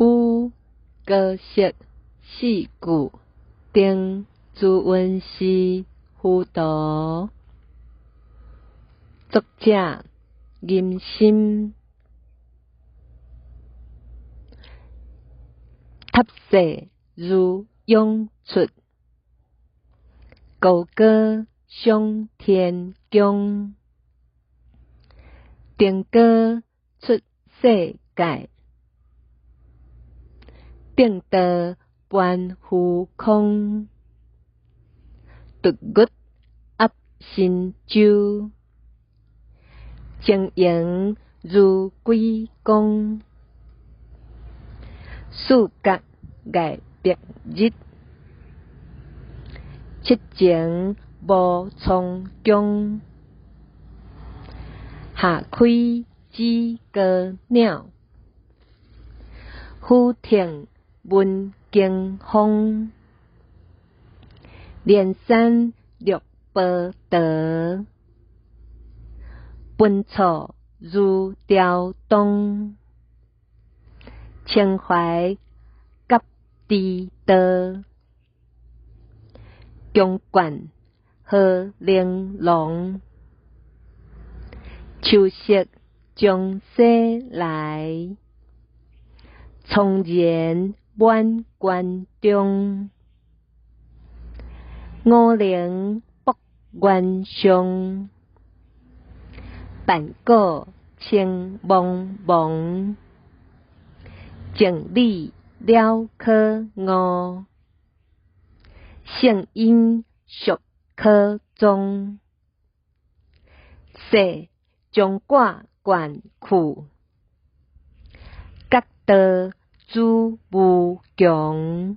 有高息四句，定朱温诗辅导。作者吟心，塔舍如涌出，高歌上天宫，定歌出世界，定道观虚空，独月压神州，晶莹如鬼光，四角月白日，七情无苍穹，下开紫高鸟，俯听闻经风，连山绿波涛，奔草如雕东，情怀甲地道，强冠贺玲珑，秋色从西来，苍然满关中，五陵北原上，万古情茫茫，情理了可悟，圣因属可宗，世将挂冠去，角道诸无强。